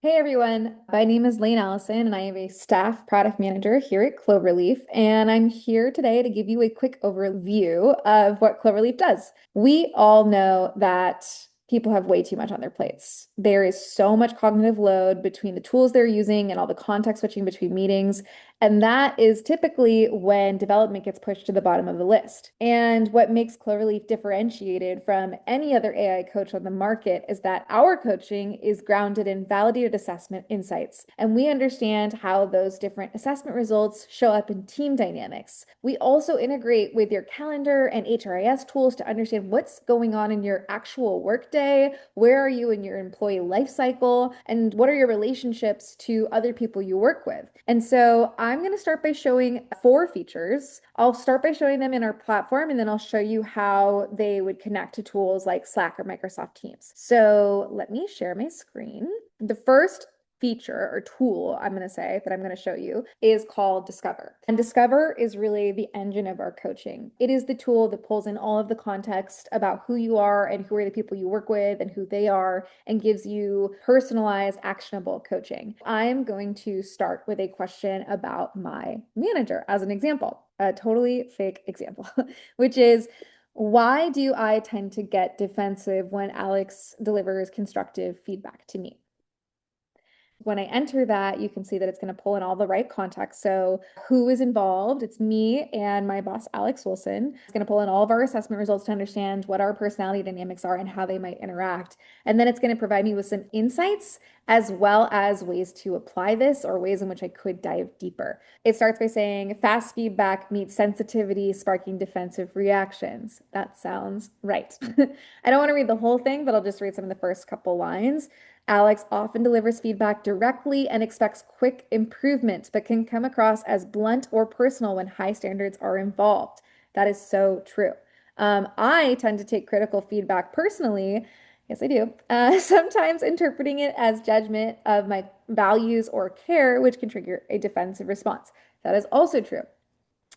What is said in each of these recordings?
Hey everyone, my name is Lane Allison and I am a staff product manager here at Cloverleaf. And I'm here today to give you a quick overview of what Cloverleaf does. We all know that people have way too much on their plates. There is so much cognitive load between the tools they're using and all the context switching between meetings. And that is typically when development gets pushed to the bottom of the list. And what makes Cloverleaf differentiated from any other AI coach on the market is that our coaching is grounded in validated assessment insights. And we understand how those different assessment results show up in team dynamics. We also integrate with your calendar and HRIS tools to understand what's going on in your actual workday, where are you in your employee life cycle, and what are your relationships to other people you work with. And so I'm going to start by showing 4 features. I'll start by showing them in our platform, and then I'll show you how they would connect to tools like Slack or Microsoft Teams. So let me share my screen. The first feature or tool I'm going to say that I'm going to show you is called Discover. And Discover is really the engine of our coaching. It is the tool that pulls in all of the context about who you are and who are the people you work with and who they are and gives you personalized, actionable coaching. I'm going to start with a question about my manager as an example, a totally fake example, which is, why do I tend to get defensive when Alex delivers constructive feedback to me? When I enter that, you can see that it's going to pull in all the right context. So who is involved? It's me and my boss, Alex Wilson. It's going to pull in all of our assessment results to understand what our personality dynamics are and how they might interact. And then it's going to provide me with some insights as well as ways to apply this or ways in which I could dive deeper. It starts by saying fast feedback meets sensitivity, sparking defensive reactions. That sounds right. I don't want to read the whole thing, but I'll just read some of the first couple lines. Alex often delivers feedback directly and expects quick improvement, but can come across as blunt or personal when high standards are involved. That is so true. I tend to take critical feedback personally. Yes, I do. Sometimes interpreting it as judgment of my values or care, which can trigger a defensive response. That is also true.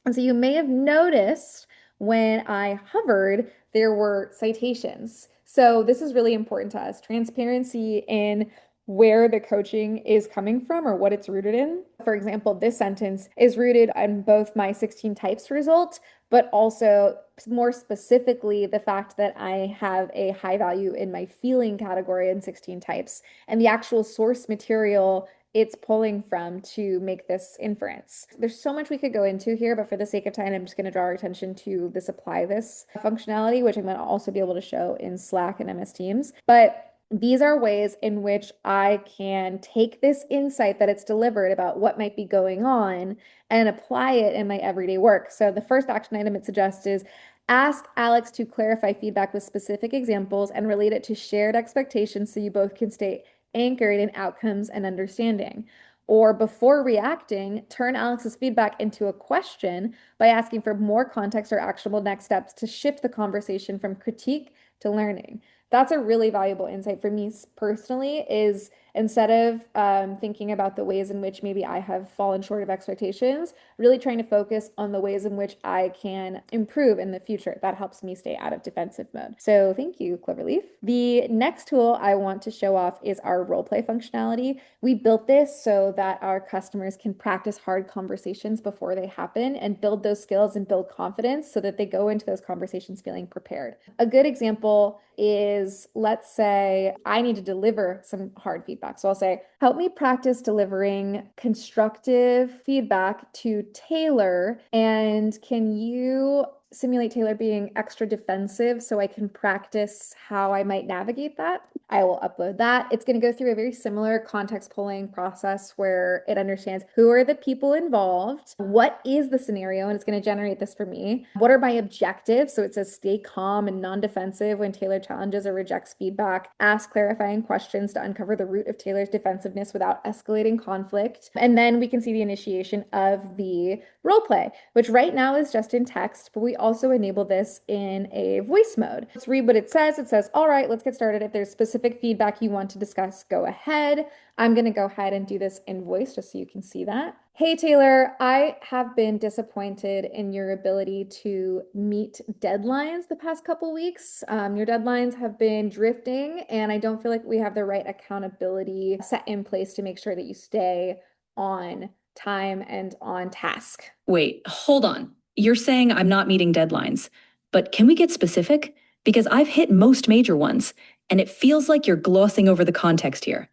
And so you may have noticed when I hovered, there were citations. So this is really important to us. Transparency in where the coaching is coming from or what it's rooted in. For example, this sentence is rooted on both my 16 types result, but also more specifically the fact that I have a high value in my feeling category in 16 types. And the actual source material it's pulling from to make this inference. There's so much we could go into here, but for the sake of time, I'm just going to draw our attention to this apply this functionality, which I'm going to also be able to show in Slack and MS Teams. But these are ways in which I can take this insight that it's delivered about what might be going on and apply it in my everyday work. So the first action item it suggests is ask Alex to clarify feedback with specific examples and relate it to shared expectations so you both can stay anchored in outcomes and understanding. Or before reacting, turn Alex's feedback into a question by asking for more context or actionable next steps to shift the conversation from critique to learning. That's a really valuable insight for me personally, is instead of thinking about the ways in which maybe I have fallen short of expectations, really trying to focus on the ways in which I can improve in the future. That helps me stay out of defensive mode. So thank you, Cloverleaf. The next tool I want to show off is our role play functionality. We built this so that our customers can practice hard conversations before they happen and build those skills and build confidence so that they go into those conversations feeling prepared. A good example is, let's say I need to deliver some hard feedback. So I'll say, help me practice delivering constructive feedback to Taylor. And can you simulate Taylor being extra defensive so I can practice how I might navigate that? I will upload that. It's going to go through a very similar context pulling process where it understands who are the people involved, what is the scenario, and it's going to generate this for me. What are my objectives? So it says stay calm and non-defensive when Taylor challenges or rejects feedback. Ask clarifying questions to uncover the root of Taylor's defensiveness without escalating conflict. And then we can see the initiation of the role play, which right now is just in text, but we also enable this in a voice mode. Let's read what it says. It says, all right, let's get started. If there's specific feedback you want to discuss, go ahead. I'm going to go ahead and do this in voice just so you can see that. Hey Taylor, I have been disappointed in your ability to meet deadlines the past couple weeks. Your deadlines have been drifting, and I don't feel like we have the right accountability set in place to make sure that you stay on time and on task. Wait, hold on. You're saying I'm not meeting deadlines, but can we get specific? Because I've hit most major ones, and it feels like you're glossing over the context here.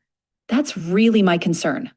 That's really my concern.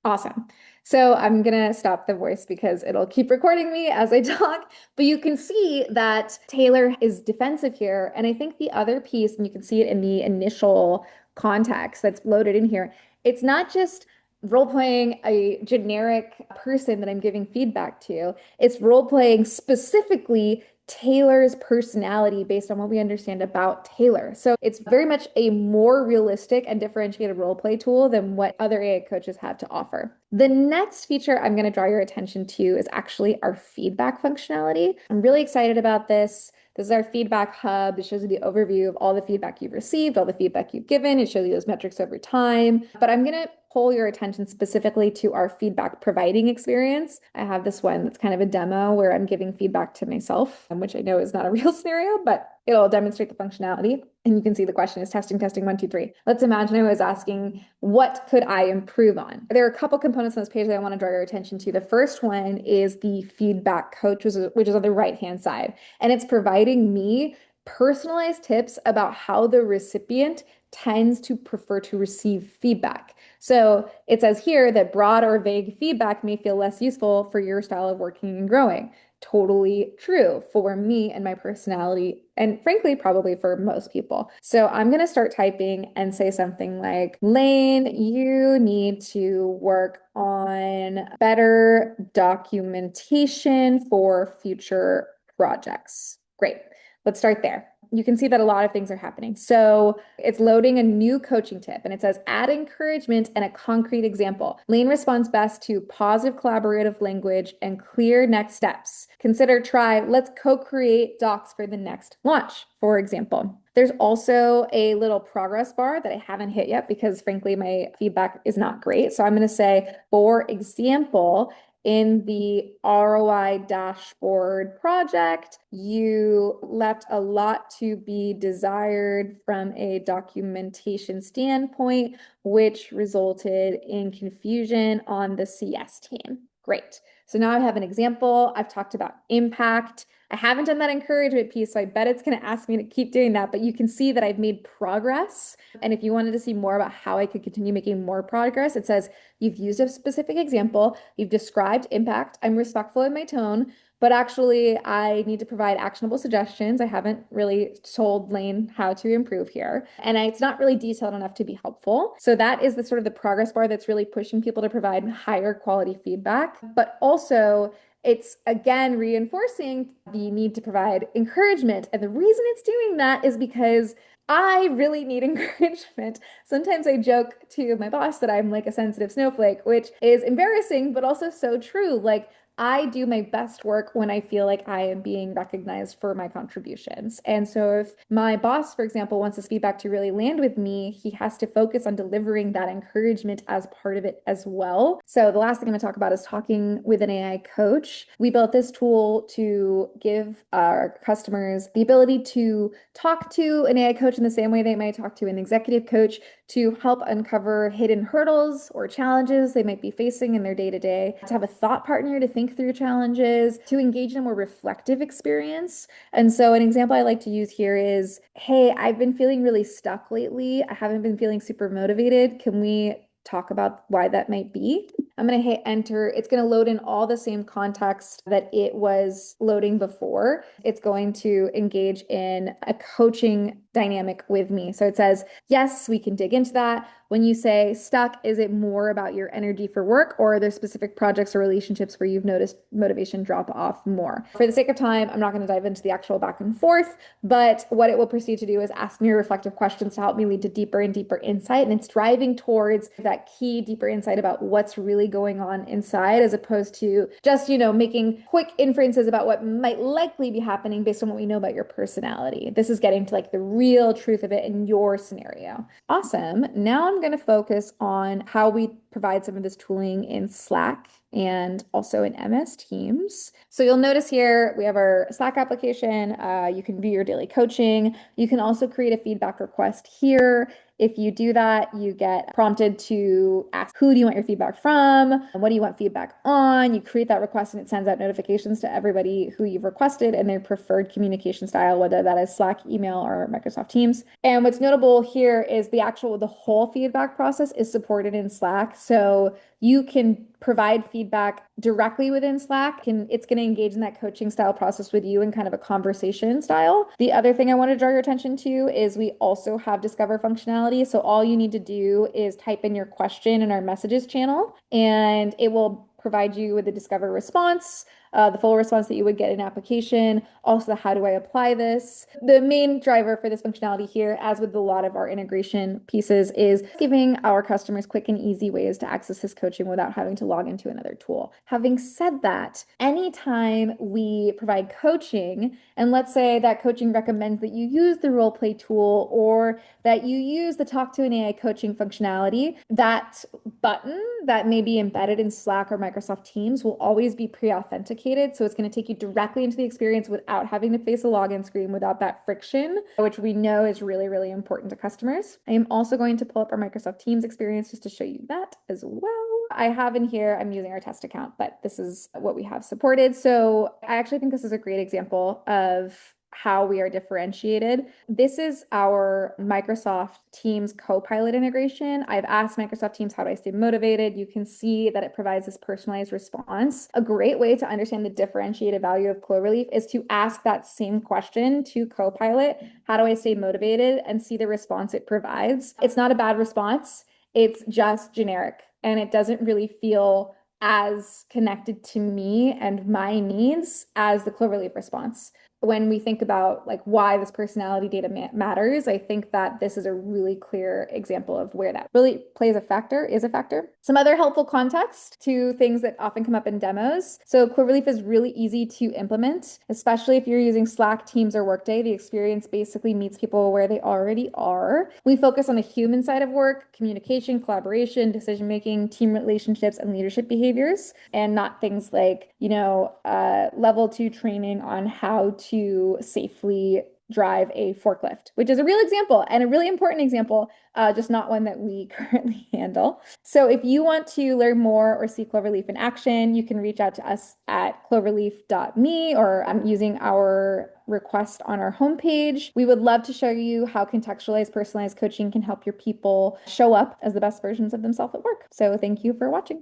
Awesome. So I'm gonna stop the voice because it'll keep recording me as I talk. But you can see that Taylor is defensive here. And I think the other piece, and you can see it in the initial context that's loaded in here, it's not just role playing a generic person that I'm giving feedback to, it's role playing specifically Taylor's personality based on what we understand about Taylor. So it's very much a more realistic and differentiated role play tool than what other AI coaches have to offer. The next feature I'm going to draw your attention to is actually our feedback functionality. I'm really excited about this. This is our feedback hub. It shows you the overview of all the feedback you've received, all the feedback you've given. It shows you those metrics over time. But I'm going to pull your attention specifically to our feedback providing experience. I have this one that's kind of a demo where I'm giving feedback to myself, which I know is not a real scenario, but it'll demonstrate the functionality. And you can see the question is testing, testing, one, two, three. Let's imagine I was asking, what could I improve on? There are a couple components on this page that I want to draw your attention to. The first one is the feedback coach, which is on the right-hand side. And it's providing me personalized tips about how the recipient tends to prefer to receive feedback. So it says here that broad or vague feedback may feel less useful for your style of working and growing. Totally true for me and my personality, and frankly, probably for most people. So I'm going to start typing and say something like, Lane, you need to work on better documentation for future projects. Great. Let's start there. You can see that a lot of things are happening. So it's loading a new coaching tip and it says add encouragement and a concrete example. Lane responds best to positive collaborative language and clear next steps. Consider try, let's co-create docs for the next launch, for example. There's also a little progress bar that I haven't hit yet because frankly, my feedback is not great. So I'm going to say, for example, in the ROI dashboard project, you left a lot to be desired from a documentation standpoint, which resulted in confusion on the CS team. Great. So now I have an example. I've talked about impact. I haven't done that encouragement piece, so I bet it's going to ask me to keep doing that, but you can see that I've made progress. And if you wanted to see more about how I could continue making more progress, it says you've used a specific example, you've described impact, I'm respectful in my tone, but actually I need to provide actionable suggestions. I haven't really told Lane how to improve here, and it's not really detailed enough to be helpful. So that is the sort of the progress bar that's really pushing people to provide higher quality feedback, but also it's again reinforcing the need to provide encouragement. And the reason it's doing that is because I really need encouragement. Sometimes I joke to my boss that I'm like a sensitive snowflake, which is embarrassing, but also so true. Like, I do my best work when I feel like I am being recognized for my contributions. And so if my boss, for example, wants this feedback to really land with me, he has to focus on delivering that encouragement as part of it as well. So the last thing I'm going to talk about is talking with an AI coach. We built this tool to give our customers the ability to talk to an AI coach in the same way they might talk to an executive coach to help uncover hidden hurdles or challenges they might be facing in their day-to-day, to have a thought partner to think through challenges, to engage in a more reflective experience. And so an example I like to use here is, hey, I've been feeling really stuck lately. I haven't been feeling super motivated. Can we talk about why that might be? I'm going to hit enter. It's going to load in all the same context that it was loading before. It's going to engage in a coaching dynamic with me. So it says, yes, we can dig into that. When you say stuck, is it more about your energy for work, or are there specific projects or relationships where you've noticed motivation drop off more? For the sake of time, I'm not going to dive into the actual back and forth, but what it will proceed to do is ask me reflective questions to help me lead to deeper and deeper insight. And it's driving towards that key deeper insight about what's really going on inside, as opposed to just, making quick inferences about what might likely be happening based on what we know about your personality. This is getting to like the real truth of it in your scenario. Awesome. Now I'm going to focus on how we provide some of this tooling in Slack and also in MS Teams. So you'll notice here we have our Slack application. You can view your daily coaching. You can also create a feedback request here. If you do that, you get prompted to ask who do you want your feedback from? What do you want feedback on? You create that request and it sends out notifications to everybody who you've requested and their preferred communication style, whether that is Slack, email, or Microsoft Teams. And what's notable here is the whole feedback process is supported in Slack. So you can provide feedback directly within Slack, and it's going to engage in that coaching style process with you in kind of a conversation style. The other thing I want to draw your attention to is we also have Discover functionality. So all you need to do is type in your question in our messages channel, and it will provide you with a Discover response, the full response that you would get in application. Also, how do I apply this? The main driver for this functionality here, as with a lot of our integration pieces, is giving our customers quick and easy ways to access this coaching without having to log into another tool. Having said that, anytime we provide coaching, and let's say that coaching recommends that you use the role play tool or that you use the Talk to an AI coaching functionality, that button that may be embedded in Slack or Microsoft Teams will always be pre-authenticated. So it's going to take you directly into the experience without having to face a login screen, without that friction, which we know is really, really important to customers. I am also going to pull up our Microsoft Teams experience just to show you that as well. I have in here, I'm using our test account, but this is what we have supported. So I actually think this is a great example of how we are differentiated. This is our Microsoft Teams Copilot integration. I've asked Microsoft Teams, how do I stay motivated? You can see that it provides this personalized response. A great way to understand the differentiated value of Cloverleaf is to ask that same question to Copilot, how do I stay motivated, and see the response it provides. It's not a bad response. It's just generic, and it doesn't really feel as connected to me and my needs as the Cloverleaf response. When we think about like why this personality data matters, I think that this is a really clear example of where that really plays a factor, is a factor. Some other helpful context to things that often come up in demos. So Cloverleaf is really easy to implement, especially if you're using Slack, Teams, or Workday. The experience basically meets people where they already are. We focus on the human side of work, communication, collaboration, decision-making, team relationships, and leadership behaviors, and not things like, level 2 training on how to safely drive a forklift, which is a real example and a really important example, just not one that we currently handle. So if you want to learn more or see Cloverleaf in action, you can reach out to us at cloverleaf.me, or I'm using our request on our homepage. We would love to show you how contextualized, personalized coaching can help your people show up as the best versions of themselves at work. So thank you for watching.